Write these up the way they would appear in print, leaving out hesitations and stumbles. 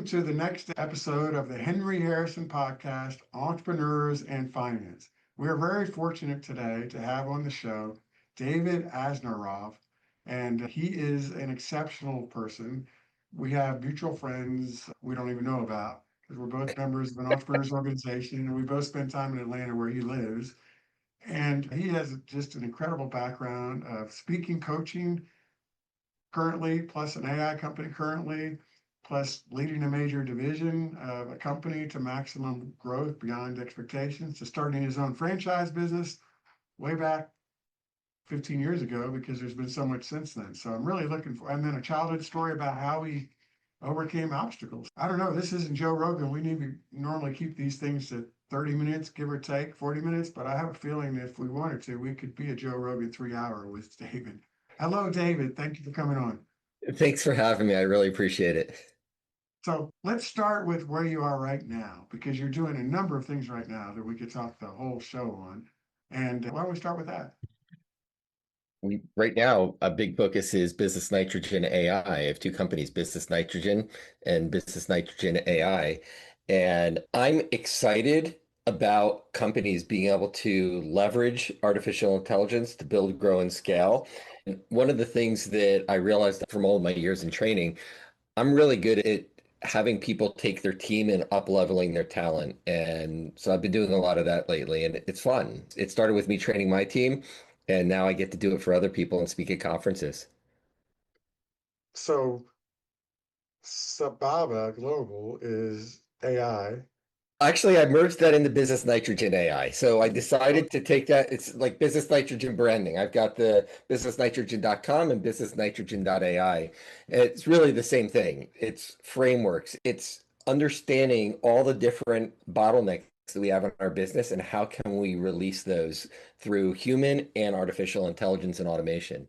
welcome to the next episode of the Henry Harrison podcast, Entrepreneurs and Finance. We're very fortunate today to have on the show David Asarnow, and he is an exceptional person. We have mutual friends we don't even know about because we're both members of an entrepreneurs organization, and we both spend time in Atlanta where he lives. And he has just an incredible background of speaking, coaching currently, plus an AI company currently, plus leading a major division of a company to maximum growth beyond expectations, to starting his own franchise business way back 15 years ago, because there's been so much since then. So I'm really looking for, and then a childhood story about how he overcame obstacles. I don't know, this isn't Joe Rogan. We need to normally keep these things to 30 minutes, give or take 40 minutes, but I have a feeling that if we wanted to, we could be a Joe Rogan 3 hour with David. Hello, David. Thank you for coming on. Thanks for having me. I really appreciate it. So let's start with where you are right now, because you're doing a number of things right now that we could talk the whole show on. And why don't we start with that? Right now, a big focus is Business Nitrogen AI. I have two companies, Business Nitrogen and Business Nitrogen AI. And I'm excited about companies being able to leverage artificial intelligence to build, grow, and scale. And one of the things that I realized from all of my years in training, I'm really good at having people take their team and up leveling their talent. And so I've been doing a lot of that lately, and it's fun. It started with me training my team, and now I get to do it for other people and speak at conferences. So Sababa Global is AI. Actually, I merged that into Business Nitrogen AI. So I decided to take that. It's like Business Nitrogen branding. I've got the businessnitrogen.com and businessnitrogen.ai. It's really the same thing. It's frameworks. It's understanding all the different bottlenecks that we have in our business and how can we release those through human and artificial intelligence and automation.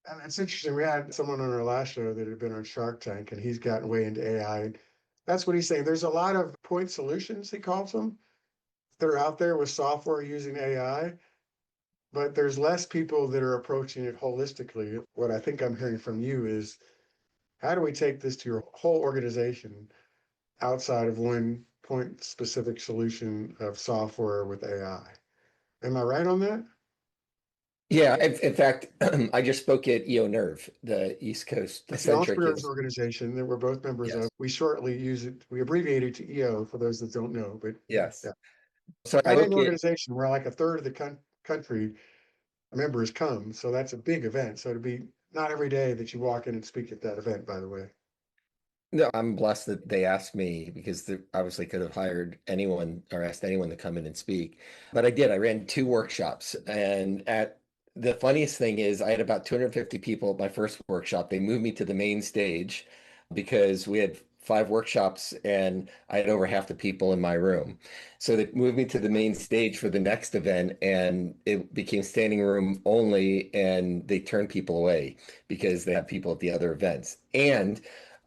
And it's interesting. We had someone on our last show that had been on Shark Tank, and he's gotten way into AI. And that's what he's saying. There's a lot of point solutions, he calls them, that are out there with software using AI, but there's less people that are approaching it holistically. What I think I'm hearing from you is, how do we take this to your whole organization outside of one point specific solution of software with AI? Am I right on that? Yeah, in fact, I just spoke at EO the East Coast That's the centric Entrepreneurs is Organization that we're both members of. yes, We shortly use it, we abbreviate it to EO for those that don't know, but yes. yeah. So I Giant look at organization where like a third of the country members come. So that's a big event. So to be not every day that you walk in and speak at that event, by the way. No, I'm blessed that they asked me because they obviously could have hired anyone or asked anyone to come in and speak. But I did. I ran two workshops. And at the funniest thing is I had about 250 people at my first workshop. They moved me to the main stage because we had five workshops and I had over half the people in my room. So they moved me to the main stage for the next event and it became standing room only and they turned people away because they have people at the other events. And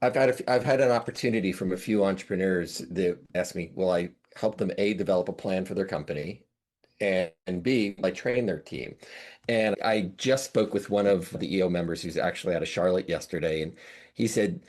I've had an opportunity from a few entrepreneurs that asked me, will I help them A, develop a plan for their company, and B, I train their team. And I just spoke with one of the EO members who's actually out of Charlotte yesterday, and he said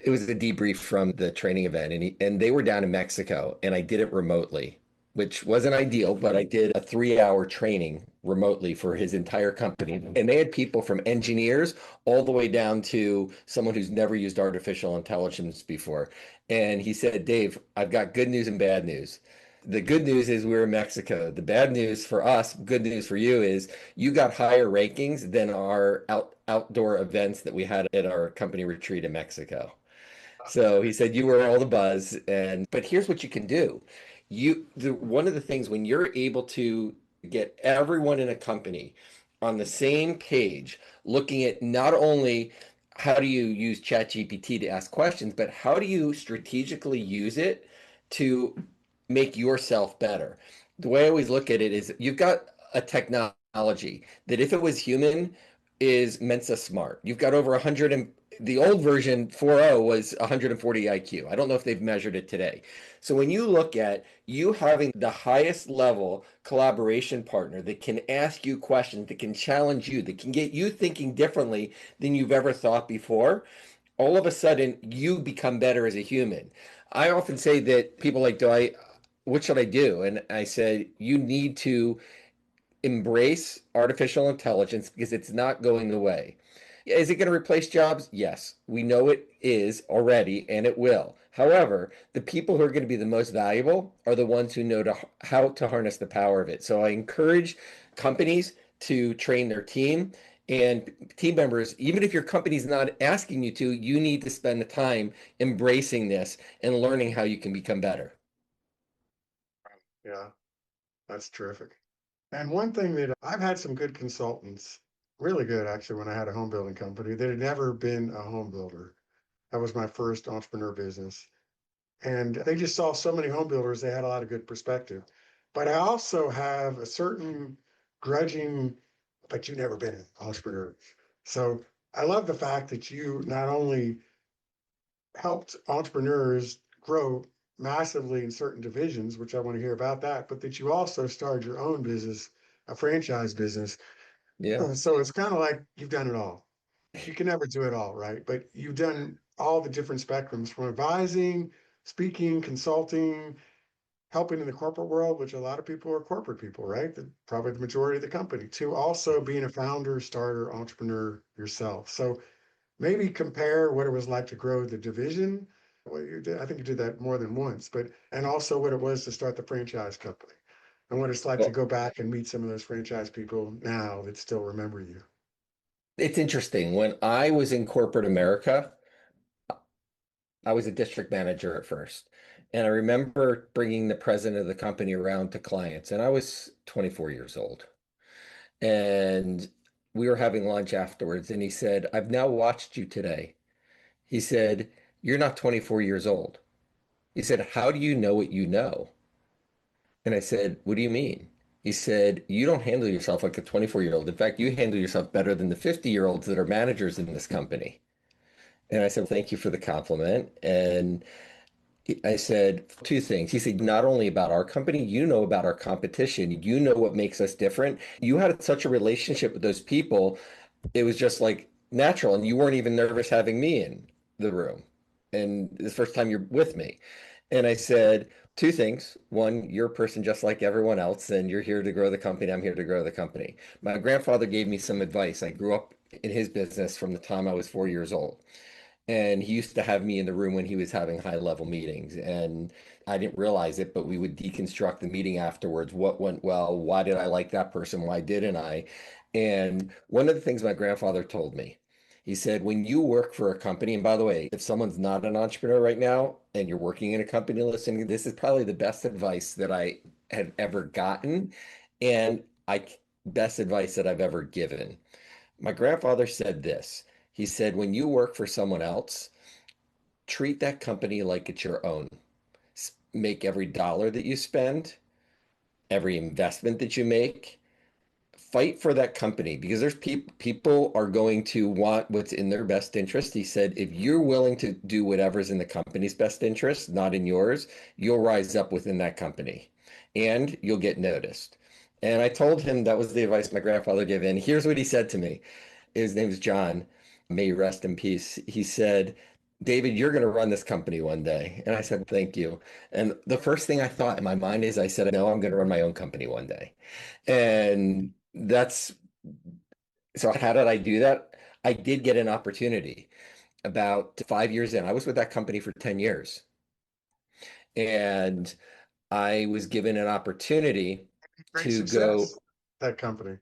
it was a debrief from the training event, and they were down in Mexico, and I did it remotely, which wasn't ideal, but I did a 3 hour training remotely for his entire company. And they had people from engineers all the way down to someone who's never used artificial intelligence before. And he said, Dave, I've got good news and bad news. The good news is we're in Mexico. The bad news for us, good news for you is you got higher rankings than our outdoor events that we had at our company retreat in Mexico. So he said you were all the buzz, and but here's what you can do. One of the things when you're able to get everyone in a company on the same page, looking at not only how do you use ChatGPT to ask questions, but how do you strategically use it to make yourself better. The way I always look at it is you've got a technology that if it was human is Mensa smart. You've got over 100 and the old version 4.0 was 140 IQ. I don't know if they've measured it today. So when you look at you having the highest level collaboration partner that can ask you questions, that can challenge you, that can get you thinking differently than you've ever thought before, all of a sudden you become better as a human. I often say that people like, what should I do? And I said, you need to embrace artificial intelligence because it's not going away. Is it going to replace jobs? Yes, we know it is already, and it will. However, the people who are going to be the most valuable are the ones who know how to harness the power of it. So I encourage companies to train their team and team members, even if your company's not asking you to, you need to spend the time embracing this and learning how you can become better. Yeah, that's terrific. And one thing that I've had some good consultants, really good actually, when I had a home building company that had never been a home builder. That was my first entrepreneur business. And they just saw so many home builders, they had a lot of good perspective. But I also have a certain grudging, but you've never been an entrepreneur. So I love the fact that you not only helped entrepreneurs grow massively in certain divisions, which I want to hear about that, but that you also started your own business, a franchise business. Yeah. So it's kind of like you've done it all. You can never do it all, right? But you've done all the different spectrums from advising, speaking, consulting, helping in the corporate world, which a lot of people are corporate people, right? Probably the majority of the company, to also being a founder, starter, entrepreneur yourself. So maybe compare what it was like to grow the division. Well, you did, I think you did that more than once, but and also what it was to start the franchise company and what it's like to Well, go back and meet some of those franchise people now that still remember you. it's interesting. When I was in corporate America, I was a district manager at first. And I remember bringing the president of the company around to clients, and I was 24 years old. And we were having lunch afterwards, and he said, I've now watched you today. He said, you're not 24 years old. He said, how do you know what you know? And I said, what do you mean? He said, you don't handle yourself like a 24-year-old. In fact, you handle yourself better than the 50-year-olds that are managers in this company. And I said, thank you for the compliment. And I said two things. He said, not only about our company, you know about our competition. You know what makes us different. You had such a relationship with those people. It was just like natural. And you weren't even nervous having me in the room. And the first time you're with me. And I said, two things. One, you're a person just like everyone else, and you're here to grow the company. I'm here to grow the company. My grandfather gave me some advice. I grew up in his business from the time I was 4 years old. And he used to have me in the room when he was having high level meetings. And I didn't realize it, but we would deconstruct the meeting afterwards. What went well? Why did I like that person? Why didn't I? And one of the things my grandfather told me, he said, when you work for a company, and by the way, if someone's not an entrepreneur right now and you're working in a company listening, this is probably the best advice that I had ever gotten. And best advice that I've ever given. My grandfather said this. He said, when you work for someone else, treat that company like it's your own. Make every dollar that you spend, every investment that you make, fight for that company because there's people are going to want what's in their best interest. He said, if you're willing to do whatever's in the company's best interest, not in yours, you'll rise up within that company and you'll get noticed. And I told him that was the advice my grandfather gave. And here's what he said to me. His name is John. May he rest in peace. He said, David, you're going to run this company one day. And I said, thank you. And the first thing I thought in my mind is I said, no, I'm going to run my own company one day. And that's so how did I do that? I did get an opportunity about 5 years in. I was with that company for 10 years. And I was given an opportunity Great to go. success, that company.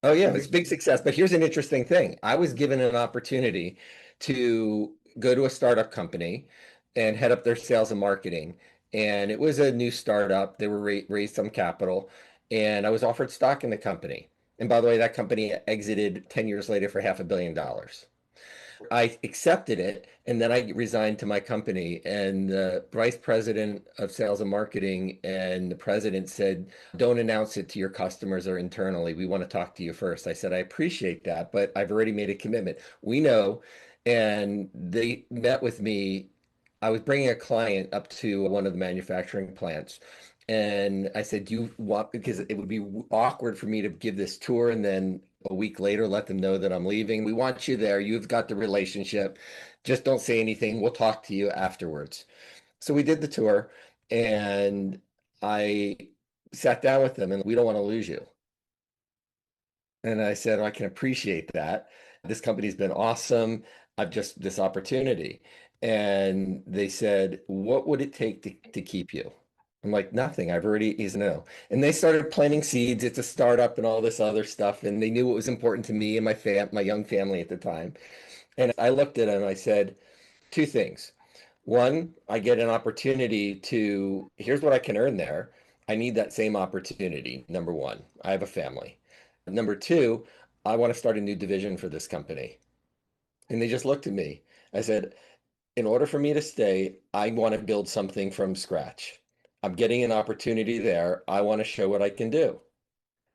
Oh yeah, I it's a mean, big success. But here's an interesting thing. I was given an opportunity to go to a startup company and head up their sales and marketing. And it was a new startup. They were raised some capital, and I was offered stock in the company. And by the way, that company exited 10 years later for $500 million. I accepted it, and then I resigned to my company. And the vice president of sales and marketing and the president said, don't announce it to your customers or internally. We want to talk to you first. I said, I appreciate that, but I've already made a commitment. We know. And they met with me. I was bringing a client up to one of the manufacturing plants. And I said, do you want, because it would be awkward for me to give this tour and then a week later, let them know that I'm leaving. We want you there. You've got the relationship. Just don't say anything. We'll talk to you afterwards. So we did the tour, and I sat down with them, and we don't want to lose you. And I said, I can appreciate that. This company's been awesome. I've just this opportunity. And they said, what would it take to keep you? I'm like, nothing. I've already, he's no. And they started planting seeds. It's a startup and all this other stuff. And they knew what was important to me and my young family at the time. And I looked at them and I said, two things. One, I get an opportunity to, here's what I can earn there. I need that same opportunity. Number one, I have a family. Number two, I want to start a new division for this company. And they just looked at me. I said, in order for me to stay, I want to build something from scratch. I'm getting an opportunity there. I want to show what I can do.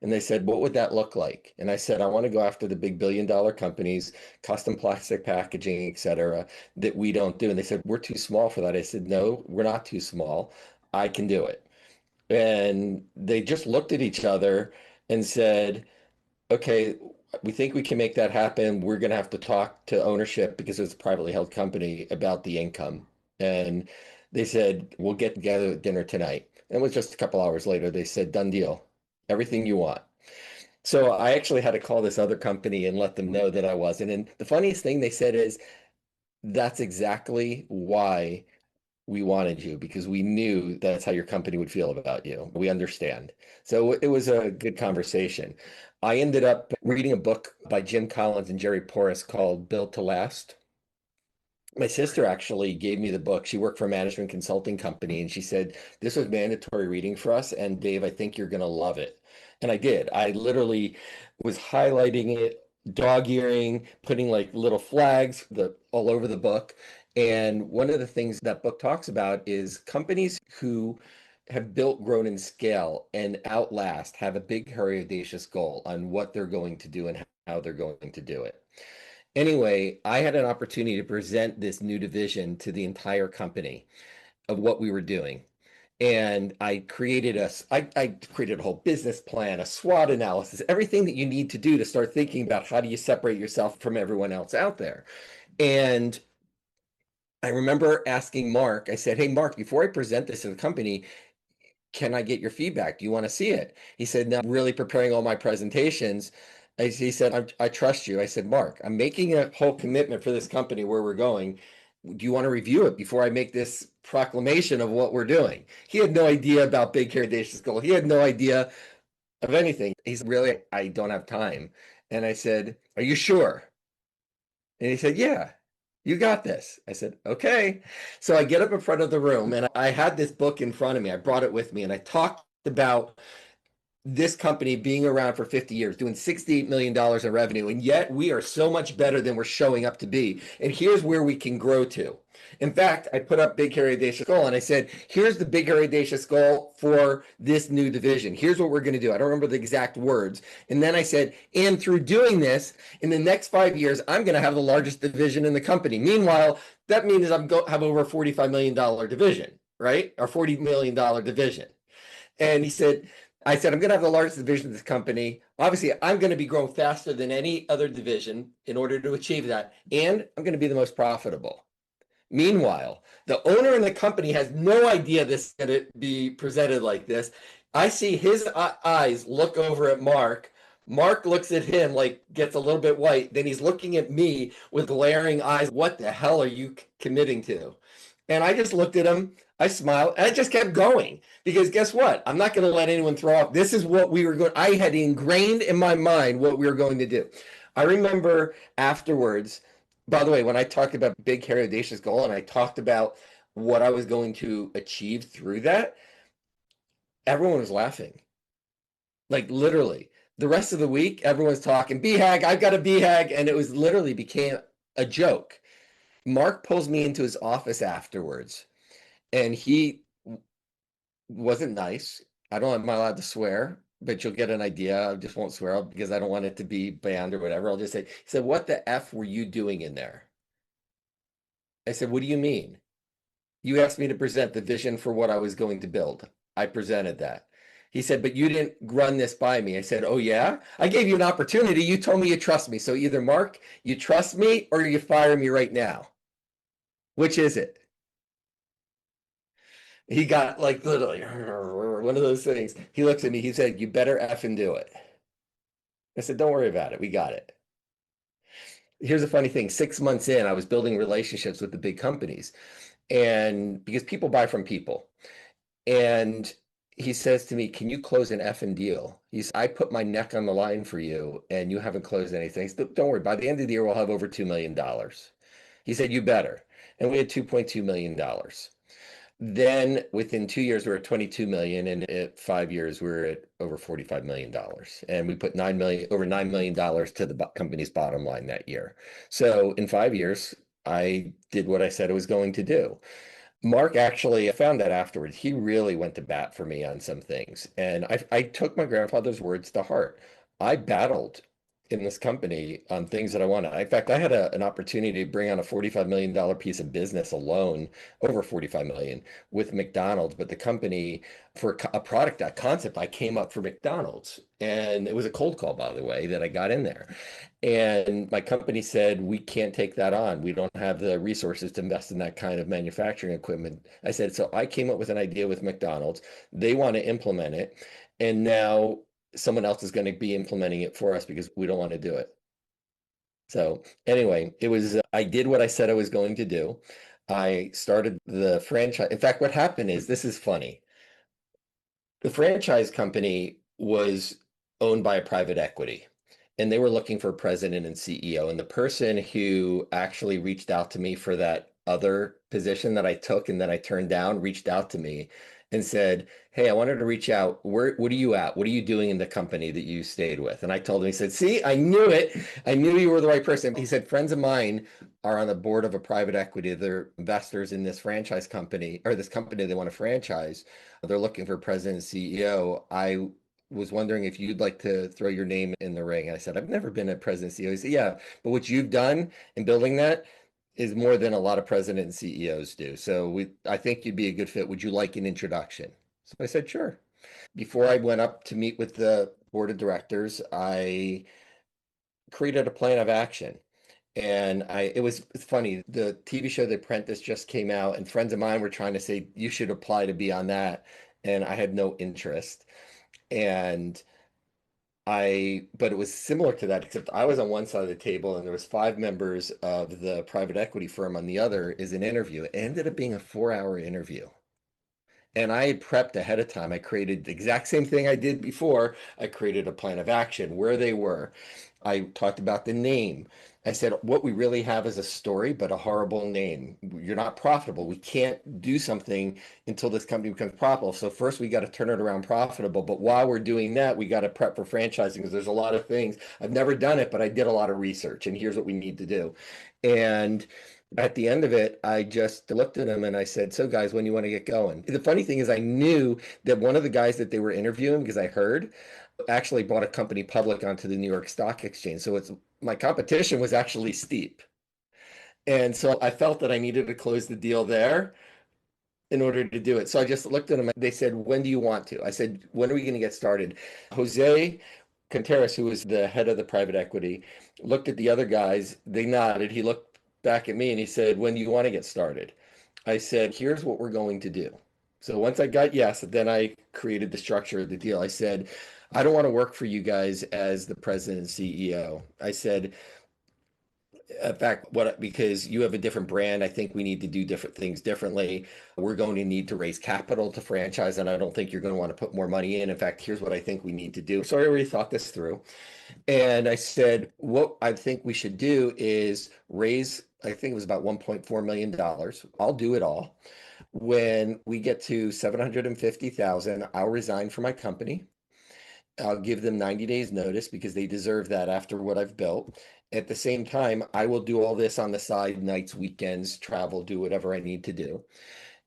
And they said, what would that look like? And I said, I want to go after the big billion-dollar companies, custom plastic packaging, et cetera, that we don't do. And they said, we're too small for that. I said, no, we're not too small. I can do it. And they just looked at each other and said, okay, we think we can make that happen. We're going to have to talk to ownership because it's a privately held company about the income. And they said, we'll get together at dinner tonight. And it was just a couple hours later, they said, done deal, everything you want. So I actually had to call this other company and let them know that I wasn't. And the funniest thing they said is, that's exactly why we wanted you, because we knew that's how your company would feel about you. We understand. So it was a good conversation. I ended up reading a book by Jim Collins and Jerry Porras called Built to Last. My sister actually gave me the book. She worked for a management consulting company, and she said, this was mandatory reading for us. And Dave, I think you're going to love it. And I did. I literally was highlighting it, dog-earing, putting like little flags all over the book. And one of the things that book talks about is companies who have built, grown, and scale and outlast have a big, hairy, audacious goal on what they're going to do and how they're going to do it. Anyway, I had an opportunity to present this new division to the entire company of what we were doing. And I created a whole business plan, a SWOT analysis, everything that you need to do to start thinking about how do you separate yourself from everyone else out there. And I remember asking Mark, I said, hey, Mark, before I present this to the company, can I get your feedback? Do you want to see it? He said, no, I'm really preparing all my presentations. He said, I trust you. I said, Mark, I'm making a whole commitment for this company where we're going. Do you want to review it before I make this proclamation of what we're doing? He had no idea about Big Hair Audacious Goal. He had no idea of anything. He's really, I don't have time. And I said, are you sure? And he said, yeah, you got this. I said, okay. So I get up in front of the room and I had this book in front of me. I brought it with me and I talked about this company being around for 50 years, doing $68 million in revenue, and yet we are so much better than we're showing up to be. And here's where we can grow to. In fact, I put up Big Hairy Audacious Goal and I said, here's the Big Hairy Audacious Goal for this new division. Here's what we're going to do. I don't remember the exact words. And then I said, and through doing this, in the next 5 years, I'm going to have the largest division in the company. Meanwhile, that means I'm going to have over a $45 million division, right? Or $40 million division. And I said, I'm going to have the largest division of this company. Obviously, I'm going to be growing faster than any other division in order to achieve that. And I'm going to be the most profitable. Meanwhile, the owner in the company has no idea this is going to be presented like this. I see his eyes look over at Mark. Mark looks at him like gets a little bit white. Then he's looking at me with glaring eyes. What the hell are you committing to? And I just looked at him. I smiled and I just kept going because guess what? I'm not going to let anyone throw off. This is what we were going. I had ingrained in my mind what we were going to do. I remember afterwards, by the way, when I talked about Big Hairy Audacious Goal and I talked about what I was going to achieve through that, everyone was laughing. Like literally. The rest of the week, everyone's talking, BHAG, I've got a BHAG. And it was literally became a joke. Mark pulls me into his office afterwards and he wasn't nice. I don't am I allowed to swear, but you'll get an idea. I just won't swear because I don't want it to be banned or whatever. I'll just say, he said, what the F were you doing in there? I said, what do you mean? You asked me to present the vision for what I was going to build. I presented that. He said, but you didn't run this by me. I said, oh, yeah? I gave you an opportunity. You told me you trust me. So either Mark, you trust me or you fire me right now. Which is it? He got like literally one of those things. He looks at me. He said, you better effing do it. I said, don't worry about it. We got it. Here's a funny thing. 6 months in, I was building relationships with the big companies. And because people buy from people. And he says to me, can you close an effing deal? He's, I put my neck on the line for you and you haven't closed anything. So don't worry, by the end of the year, we'll have over $2 million. He said, you better. And we had $2.2 million. Then within 2 years, we were at 22 million, and at 5 years, we were at over $45 million. And we put over $9 million to the company's bottom line that year. So in 5 years, I did what I said I was going to do. Mark actually, I found that afterwards, he really went to bat for me on some things. And I took my grandfather's words to heart. I battled in this company on things that I wanted. In fact, I had an opportunity to bring on a $45 million piece of business alone, over 45 million with McDonald's, but the company for a product, that concept, I came up for McDonald's. And it was a cold call, by the way, that I got in there. And my company said, we can't take that on. We don't have the resources to invest in that kind of manufacturing equipment. I said, so I came up with an idea with McDonald's. They want to implement it. And now someone else is going to be implementing it for us because we don't want to do it. So anyway, I did what I said I was going to do. I started the franchise. In fact, what happened is, this is funny. The franchise company was owned by a private equity, and they were looking for a president and CEO. And the person who actually reached out to me for that other position that I took and that I turned down reached out to me and said, hey, I wanted to reach out. What are you at? What are you doing in the company that you stayed with? And I told him, he said, see, I knew it. I knew you were the right person. He said, friends of mine are on the board of a private equity. They're investors in this franchise company, or this company they want to franchise. They're looking for president and CEO. I was wondering if you'd like to throw your name in the ring. I said, I've never been a president and CEO. He said, yeah, but what you've done in building that is more than a lot of president and CEOs do. So I think you'd be a good fit. Would you like an introduction? So I said, sure. Before I went up to meet with the board of directors, I created a plan of action. And it's funny, the TV show The Apprentice just came out, and friends of mine were trying to say, you should apply to be on that. And I had no interest. And but it was similar to that, except I was on one side of the table and there was 5 members of the private equity firm on the other is an interview. It ended up being a 4-hour interview. And I had prepped ahead of time. I created the exact same thing I did before. I created a plan of action, where they were. I talked about the name. I said, what we really have is a story, but a horrible name. You're not profitable. We can't do something until this company becomes profitable. So first we got to turn it around profitable. But while we're doing that, we got to prep for franchising, because there's a lot of things. I've never done it, but I did a lot of research, and here's what we need to do. And at the end of it, I just looked at him and I said, so guys, when you want to get going? The funny thing is, I knew that one of the guys that they were interviewing, because I heard, actually brought a company public onto the New York Stock Exchange. So my competition was actually steep. And so I felt that I needed to close the deal there in order to do it. So I just looked at them. They said, when do you want to? I said, when are we going to get started? Jose Contreras, who was the head of the private equity, looked at the other guys. They nodded. He looked back at me and he said, when do you want to get started? I said, here's what we're going to do. So once I got yes, then I created the structure of the deal. I said, I don't want to work for you guys as the president and CEO. I said, in fact, because you have a different brand, I think we need to do different things differently. We're going to need to raise capital to franchise, and I don't think you're going to want to put more money in. In fact, here's what I think we need to do. So I already thought this through. And I said, what I think we should do is raise, I think it was about $1.4 million. I'll do it all. When we get to 750,000, I'll resign from my company. I'll give them 90 days notice, because they deserve that after what I've built. At the same time, I will do all this on the side, nights, weekends, travel, do whatever I need to do.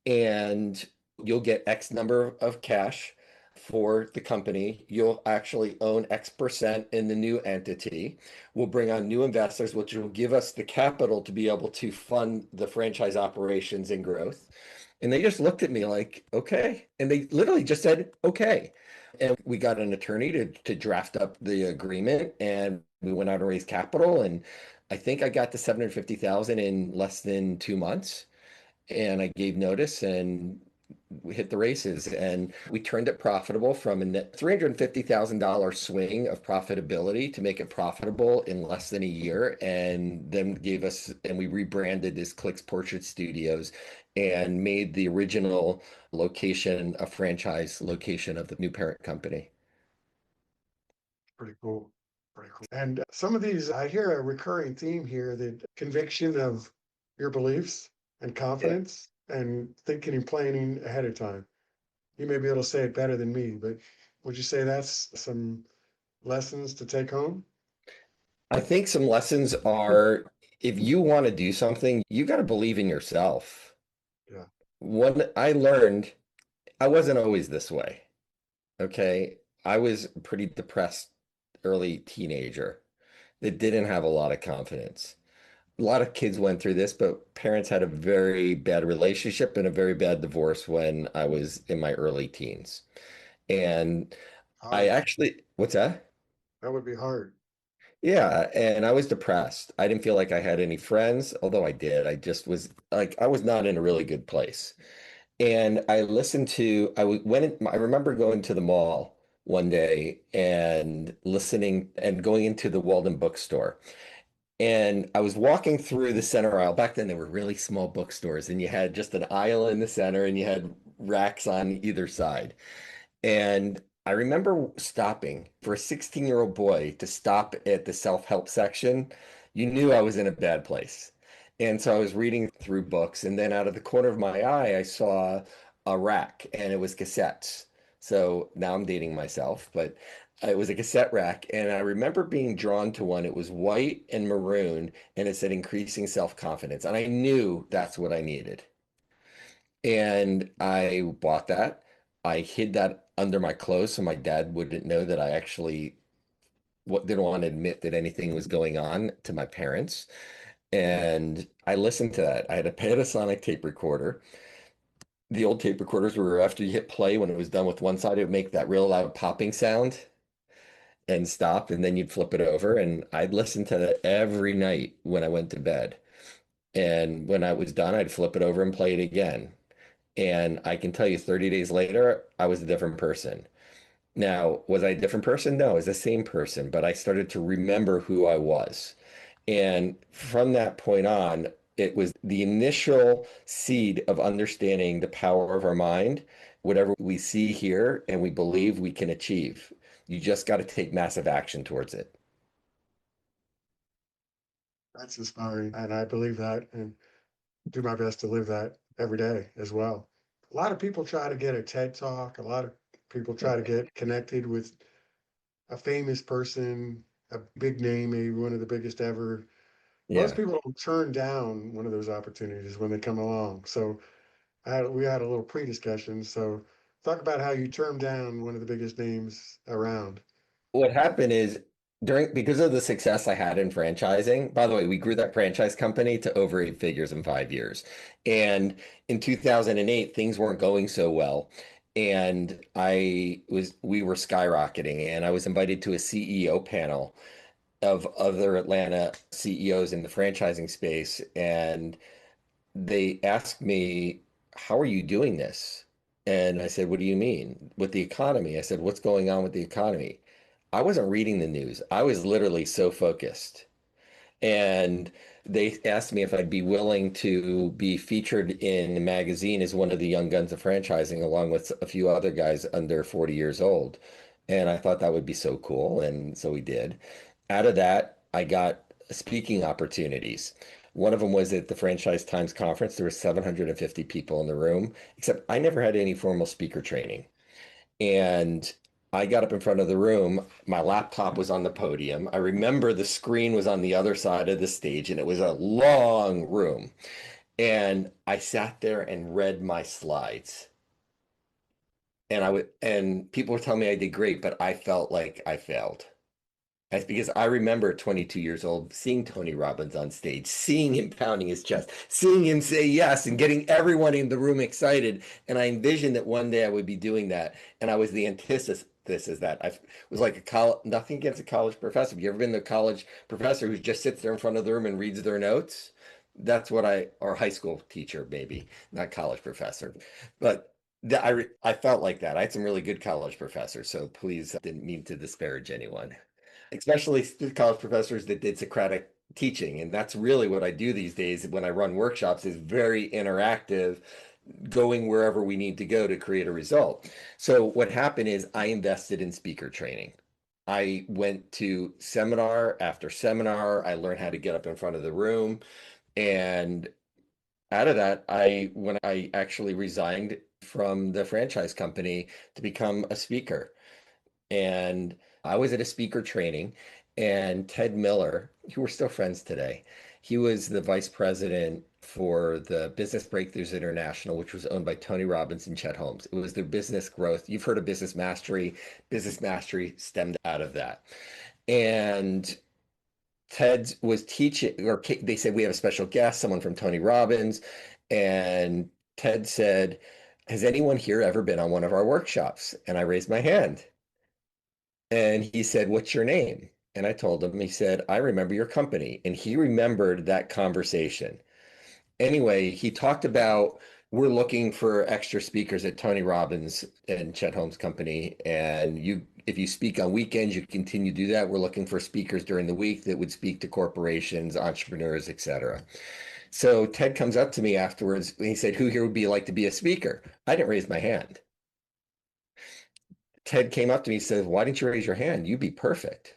And you'll get X number of cash for the company. You'll actually own X percent in the new entity. We'll bring on new investors, which will give us the capital to be able to fund the franchise operations and growth. And they just looked at me like, okay. And they literally just said, okay. And we got an attorney to draft up the agreement, and we went out and raised capital. And I think I got to 750,000 in less than 2 months. And I gave notice and we hit the races, and we turned it profitable from a net $350,000 swing of profitability to make it profitable in less than a year. And then gave us, and we rebranded as Clicks Portrait Studios and made the original location a franchise location of the new parent company. Pretty cool. Pretty cool. And some of these, I hear a recurring theme here, that conviction of your beliefs and Yeah. confidence and thinking and planning ahead of time. You may be able to say it better than me, but would you say that's some lessons to take home? I think some lessons are, if you want to do something, you got to believe in yourself. Yeah. What I learned, I wasn't always this way. Okay. I was a pretty depressed early teenager that didn't have a lot of confidence. A lot of kids went through this, but parents had a very bad relationship and a very bad divorce when I was in my early teens. And I Hard. actually, what's that? That would be hard. Yeah, and I was depressed. I didn't feel like I had any friends, although I did. I just was like, I was not in a really good place. And I listened to, I remember going to the mall one day and listening and going into the Walden bookstore. And I was walking through the center aisle. Back then, there were really small bookstores, and you had just an aisle in the center and you had racks on either side. And I remember stopping for a 16-year-old boy to stop at the self-help section. You knew I was in a bad place. And so I was reading through books, and then out of the corner of my eye, I saw a rack, and it was cassettes. So now I'm dating myself, but it was a cassette rack. And I remember being drawn to one. It was white and maroon, and it said increasing self-confidence. And I knew that's what I needed. And I bought that. I hid that under my clothes so my dad wouldn't know that I actually didn't want to admit that anything was going on to my parents. And I listened to that. I had a Panasonic tape recorder. The old tape recorders were, after you hit play, when it was done with one side, it would make that real loud popping sound and stop, and then you'd flip it over. And I'd listen to that every night when I went to bed. And when I was done, I'd flip it over and play it again. And I can tell you 30 days later, I was a different person. Now, was I a different person? No, I was the same person, but I started to remember who I was. And from that point on, it was the initial seed of understanding the power of our mind. Whatever we see here and we believe we can achieve, you just got to take massive action towards it. That's inspiring. And I believe that and do my best to live that every day as well. A lot of people try to get a TED talk. A lot of people try to get connected with a famous person, a big name, maybe one of the biggest ever. Most Yeah. people don't turn down one of those opportunities when they come along. So we had a little pre-discussion. So talk about how you turned down one of the biggest names around. What happened is because of the success I had in franchising, by the way, we grew that franchise company to over 8 figures in 5 years. And in 2008, things weren't going so well. And we were skyrocketing, and I was invited to a CEO panel of other Atlanta CEOs in the franchising space. And they asked me, "How are you doing this?" And I said, "What do you mean? With the economy?" I said, "What's going on with the economy?" I wasn't reading the news. I was literally so focused. And they asked me if I'd be willing to be featured in a magazine as one of the young guns of franchising, along with a few other guys under 40 years old. And I thought that would be so cool. And so we did. Out of that, I got speaking opportunities. One of them was at the Franchise Times conference. There were 750 people in the room, except I never had any formal speaker training. And I got up in front of the room. My laptop was on the podium. I remember the screen was on the other side of the stage, and it was a long room. And I sat there and read my slides. And people were telling me I did great, but I felt like I failed. That's because I remember at 22 years old seeing Tony Robbins on stage, seeing him pounding his chest, seeing him say yes, and getting everyone in the room excited. And I envisioned that one day I would be doing that. And I was the this as that. I was like a college, nothing against a college professor. Have you ever been the college professor who just sits there in front of the room and reads their notes? That's what or high school teacher, maybe, not college professor. But I felt like that. I had some really good college professors, so please, I didn't mean to disparage anyone, especially college professors that did Socratic teaching. And that's really what I do these days when I run workshops is very interactive, going wherever we need to go to create a result. So what happened is I invested in speaker training. I went to seminar after seminar. I learned how to get up in front of the room. And out of that, when I actually resigned from the franchise company to become a speaker. And I was at a speaker training, and Ted Miller, who we're still friends today, he was the vice president for the Business Breakthroughs International, which was owned by Tony Robbins and Chet Holmes. It was their business growth. You've heard of business mastery. Business mastery stemmed out of that. And Ted was teaching, or they said, we have a special guest, someone from Tony Robbins. And Ted said, has anyone here ever been on one of our workshops? And I raised my hand. And he said, what's your name? And I told him, he said, I remember your company. And he remembered that conversation. Anyway, he talked about we're looking for extra speakers at Tony Robbins and Chet Holmes Company. And if you speak on weekends, you continue to do that. We're looking for speakers during the week that would speak to corporations, entrepreneurs, etc. So Ted comes up to me afterwards and he said, who here would be like to be a speaker? I didn't raise my hand. Ted came up to me and said, why didn't you raise your hand? You'd be perfect.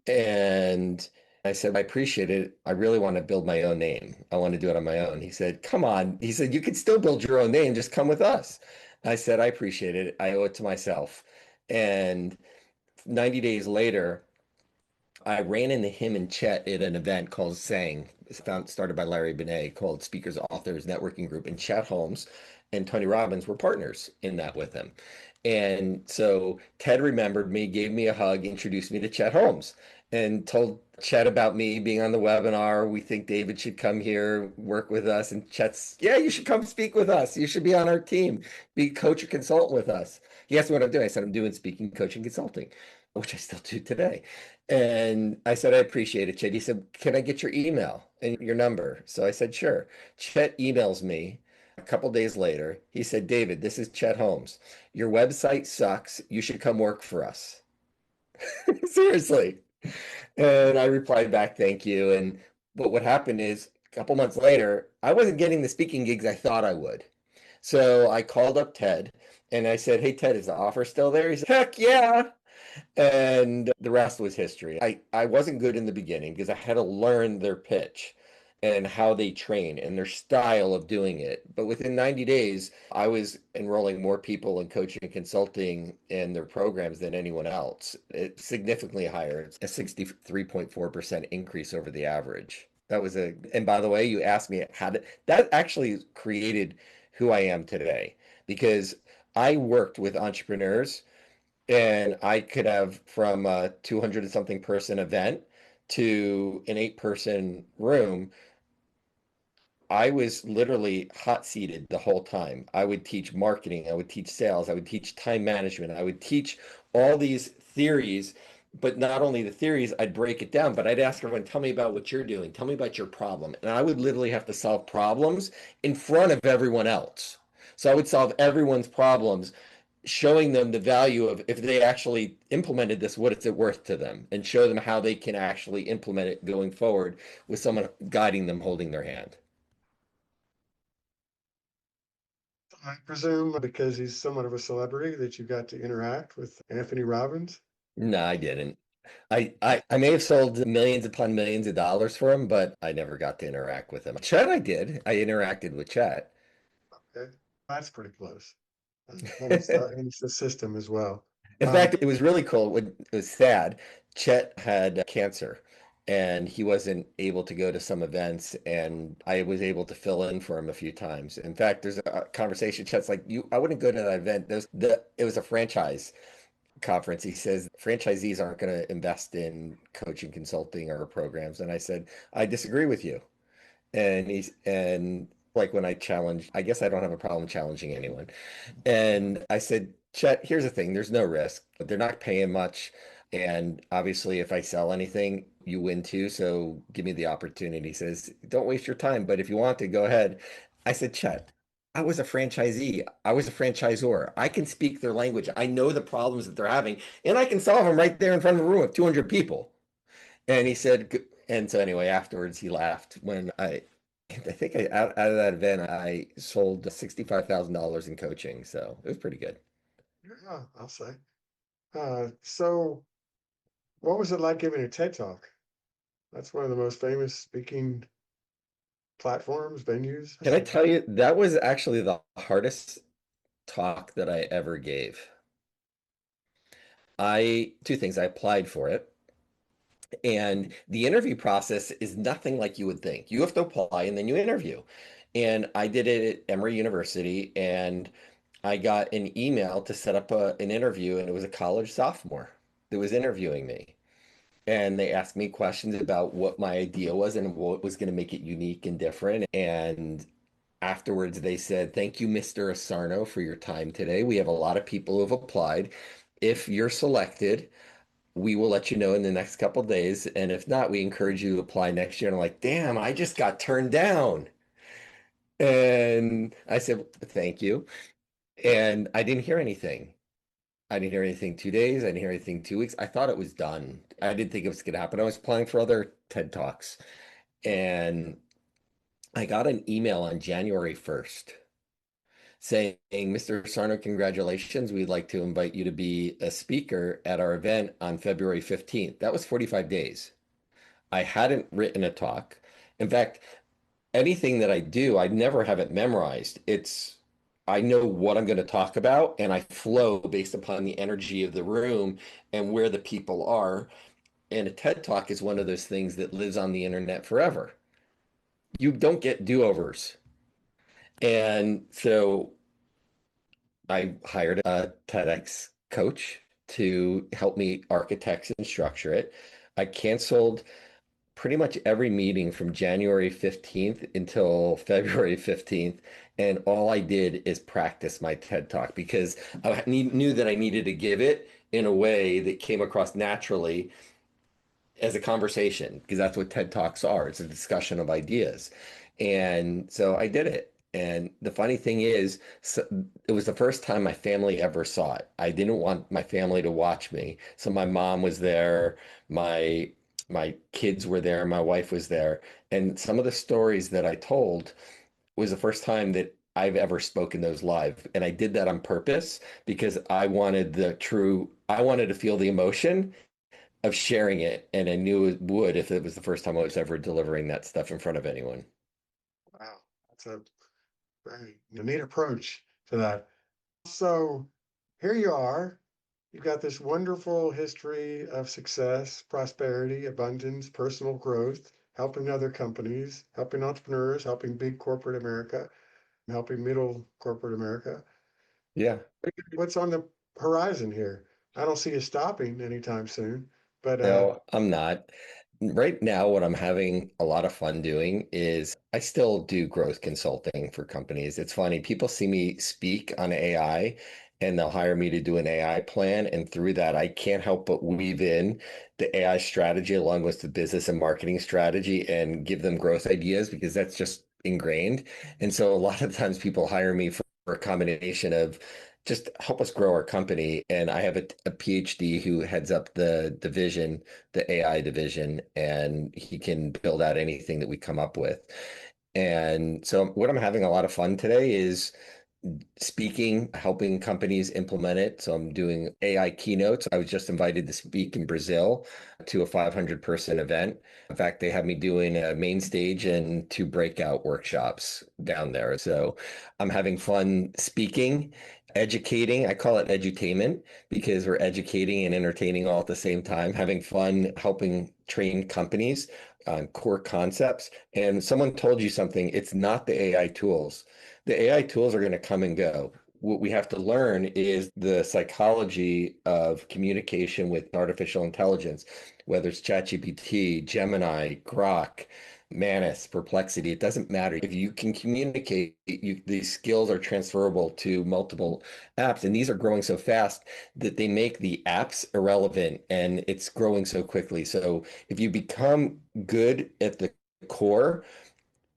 And I said, I appreciate it. I really want to build my own name. I want to do it on my own. He said, come on. He said, you could still build your own name. Just come with us. I said, I appreciate it. I owe it to myself. And 90 days later, I ran into him and Chet at an event called Sang, started by Larry Benet, called Speakers Authors Networking Group. And Chet Holmes and Tony Robbins were partners in that with him. And so Ted remembered me, gave me a hug, introduced me to Chet Holmes, and told Chet about me being on the webinar. We think David should come here, work with us. And Chet's, yeah, you should come speak with us. You should be on our team, be coach or consultant with us. He asked me what I'm doing. I said, I'm doing speaking, coaching, consulting, which I still do today. And I said, I appreciate it, Chet. He said, can I get your email and your number? So I said, sure. Chet emails me a couple days later. He said, David, this is Chet Holmes. Your website sucks. You should come work for us. Seriously. And I replied back, thank you. But what happened is a couple months later, I wasn't getting the speaking gigs I thought I would. So I called up Ted and I said, hey, Ted, is the offer still there? He said, heck yeah. And the rest was history. I wasn't good in the beginning because I had to learn their pitch and how they train and their style of doing it. But within 90 days, I was enrolling more people in coaching and consulting in their programs than anyone else. It's significantly higher. It's a 63.4% increase over the average. And by the way, you asked me that actually created who I am today because I worked with entrepreneurs and I could have from a 200 and something person event to an 8-person room. I was literally hot seated the whole time. I would teach marketing, I would teach sales, I would teach time management, I would teach all these theories, but not only the theories, I'd break it down, but I'd ask everyone, tell me about what you're doing, tell me about your problem. And I would literally have to solve problems in front of everyone else. So I would solve everyone's problems, showing them the value of if they actually implemented this, what is it worth to them, and show them how they can actually implement it going forward with someone guiding them, holding their hand. I presume because he's somewhat of a celebrity that you got to interact with Anthony Robbins. No, I didn't. I may have sold millions upon millions of dollars for him, but I never got to interact with him. Chet, I did. I interacted with Chet. Okay, that's pretty close. And it's the system as well. In fact, it was really cool. It was sad. Chet had cancer and he wasn't able to go to some events, and I was able to fill in for him a few times. In fact, there's a conversation. Chet's like, I wouldn't go to that event. It was a franchise conference. He says franchisees aren't going to invest in coaching, consulting, or programs. And I said, I disagree with you. And like when I challenged, I guess I don't have a problem challenging anyone. And I said, Chet, here's the thing, there's no risk. They're not paying much. And obviously, if I sell anything, you win too. So give me the opportunity. He says, don't waste your time, but if you want to, go ahead. I said, Chet, I was a franchisee. I was a franchisor. I can speak their language. I know the problems that they're having, and I can solve them right there in front of a room of 200 people. And he said, and so anyway, afterwards he laughed when I think out of that event, I sold $65,000 in coaching. So it was pretty good. Yeah, I'll say. So what was it like giving a TED Talk? That's one of the most famous speaking platforms, venues, I Can I think. tell you, that was actually the hardest talk that I ever gave. Two things, I applied for it. And the interview process is nothing like you would think. You have to apply and then you interview. And I did it at Emory University, and I got an email to set up an interview, and it was a college sophomore that was interviewing me. And they asked me questions about what my idea was and what was going to make it unique and different. And afterwards, they said, thank you, Mr. Asarnow, for your time today. We have a lot of people who have applied. If you're selected, we will let you know in the next couple of days. And if not, we encourage you to apply next year. And I'm like, damn, I just got turned down. And I said, thank you. And I didn't hear anything. I didn't hear anything 2 days. I didn't hear anything 2 weeks. I thought it was done. I didn't think it was going to happen. I was applying for other TED Talks. And I got an email on January 1st saying, Mr. Sarno, congratulations. We'd like to invite you to be a speaker at our event on February 15th. That was 45 days. I hadn't written a talk. In fact, anything that I do, I never have it memorized. I know what I'm going to talk about, and I flow based upon the energy of the room and where the people are. And a TED Talk is one of those things that lives on the internet forever. You don't get do-overs. And so I hired a TEDx coach to help me architect and structure it. I canceled pretty much every meeting from January 15th until February 15th. And all I did is practice my TED Talk because knew that I needed to give it in a way that came across naturally as a conversation, because that's what TED Talks are. It's a discussion of ideas. And so I did it. And the funny thing is, it was the first time my family ever saw it. I didn't want my family to watch me. So my mom was there, my my kids were there, my wife was there. And some of the stories that I told was the first time that I've ever spoken those live. And I did that on purpose because I wanted to feel the emotion of sharing it, and I knew it would if it was the first time I was ever delivering that stuff in front of anyone. Wow, that's a very neat approach to that. So here you are. You've got this wonderful history of success, prosperity, abundance, personal growth, helping other companies, helping entrepreneurs, helping big corporate America, helping middle corporate America. Yeah. What's on the horizon here? I don't see you stopping anytime soon, but No, I'm not. Right now, what I'm having a lot of fun doing is I still do growth consulting for companies. It's funny, people see me speak on AI and they'll hire me to do an AI plan. And through that, I can't help but weave in the AI strategy along with the business and marketing strategy and give them growth ideas because that's just ingrained. And so a lot of times people hire me for a combination of just help us grow our company. And I have a PhD who heads up the division, the AI division, and he can build out anything that we come up with. And so what I'm having a lot of fun today is speaking, helping companies implement it. So I'm doing AI keynotes. I was just invited to speak in Brazil to a 500-person event. In fact, they have me doing a main stage and two breakout workshops down there. So I'm having fun speaking, educating. I call it edutainment because we're educating and entertaining all at the same time, having fun helping train companies on core concepts. And someone told you something, it's not the AI tools. The AI tools are going to come and go. What we have to learn is the psychology of communication with artificial intelligence, whether it's ChatGPT, Gemini, Grok. Manus, perplexity, it doesn't matter. If you can communicate, these skills are transferable to multiple apps. And these are growing so fast that they make the apps irrelevant and it's growing so quickly. So if you become good at the core,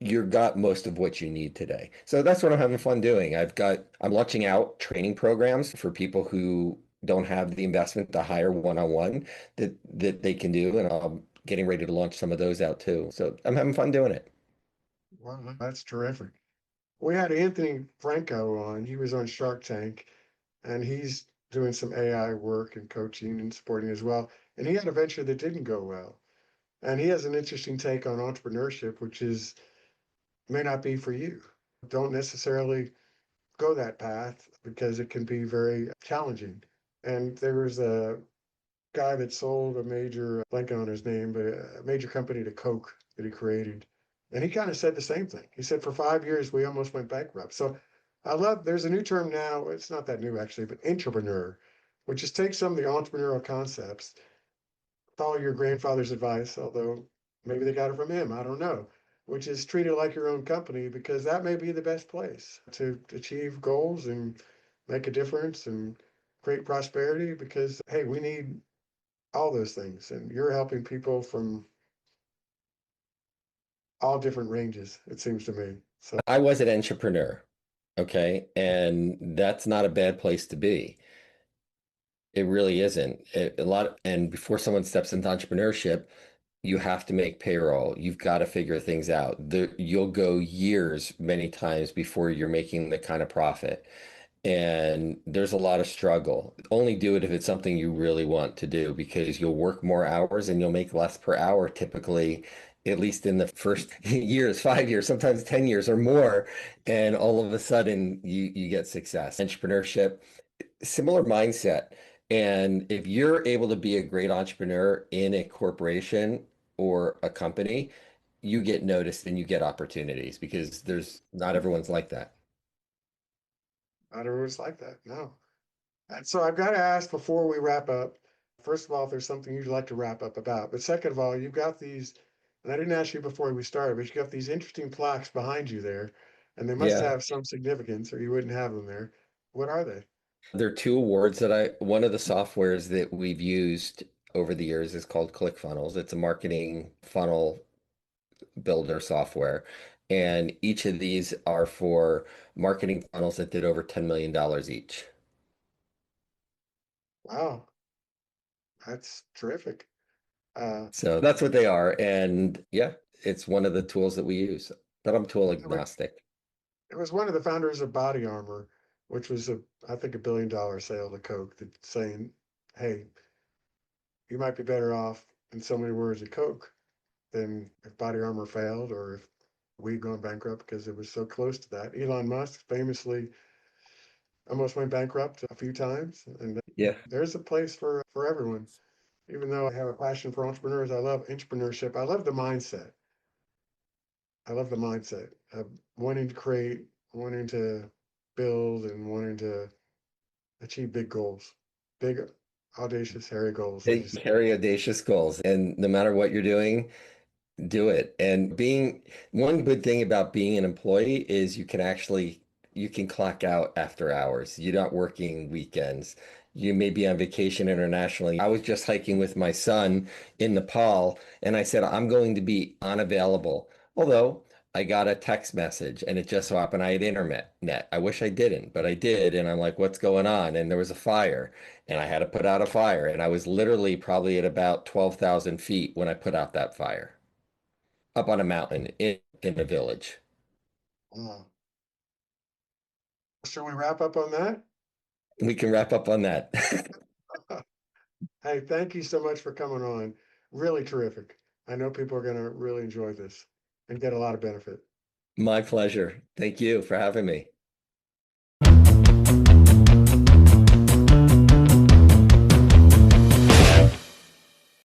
you got most of what you need today. So that's what I'm having fun doing. I'm launching out training programs for people who don't have the investment to hire one-on-one that they can do. And I'm getting ready to launch some of those out too. So I'm having fun doing it. Wow, that's terrific. We had Anthony Franco on. He was on Shark Tank, and he's doing some AI work and coaching and supporting as well. And he had a venture that didn't go well. And he has an interesting take on entrepreneurship, which is may not be for you. Don't necessarily go that path because it can be very challenging. And there was a guy that sold a major, blanking on his name, but a major company to Coke that he created. And he kind of said the same thing. He said, for 5 years, we almost went bankrupt. So there's a new term now. It's not that new actually, but entrepreneur, which is take some of the entrepreneurial concepts, follow your grandfather's advice, although maybe they got it from him. I don't know, which is treat it like your own company because that may be the best place to achieve goals and make a difference and create prosperity because, hey, we need all those things. And you're helping people from all different ranges, it seems to me. So I was an entrepreneur, okay? And that's not a bad place to be. It really isn't. And before someone steps into entrepreneurship, you have to make payroll. You've got to figure things out. You'll go years many times before you're making the kind of profit. And there's a lot of struggle. Only do it if it's something you really want to do because you'll work more hours and you'll make less per hour typically, at least in the first years, 5 years, sometimes 10 years or more. And all of a sudden you get success. Entrepreneurship, similar mindset. And if you're able to be a great entrepreneur in a corporation or a company, you get noticed and you get opportunities because there's not everyone's like that. not everyone's like that. No. And so I've got to ask before we wrap up, first of all, if there's something you'd like to wrap up about. But second of all, you've got these, and I didn't ask you before we started, but you got these interesting plaques behind you there, and they must Yeah. have some significance or you wouldn't have them there. What are they? There are two awards one of the softwares that we've used over the years is called ClickFunnels. It's a marketing funnel builder software. And each of these are for marketing funnels that did over $10 million each. Wow, that's terrific. Uh, So that's what they are. And yeah, it's one of the tools that we use, but I'm tool it was agnostic. it was one of the founders of Body Armor, which was I think $1 billion sale to Coke, that saying, "Hey, you might be better off in so many words at Coke than if Body Armor failed or if we'd gone bankrupt because it was so close to that." Elon Musk famously almost went bankrupt a few times, and Yeah. there's a place for everyone. Even though I have a passion for entrepreneurs, I love entrepreneurship. I love the mindset. I love the mindset of wanting to create, wanting to build, and wanting to achieve big goals, big, audacious, hairy goals, as you They say. carry audacious goals. And no matter what you're doing, do it. And being one good thing about being an employee is you can clock out after hours. You're not working weekends. You may be on vacation internationally. I was just hiking with my son in Nepal and I said, I'm going to be unavailable. Although I got a text message and it just so happened I had internet. I wish I didn't, but I did. And I'm like, what's going on? And there was a fire and I had to put out a fire. And I was literally probably at about 12,000 feet when I put out that fire up on a mountain in a village. Uh, shall we wrap up on that? We can wrap up on that. Hey, thank you so much for coming on. Really terrific. I know people are going to really enjoy this and get a lot of benefit. My pleasure. Thank you for having me.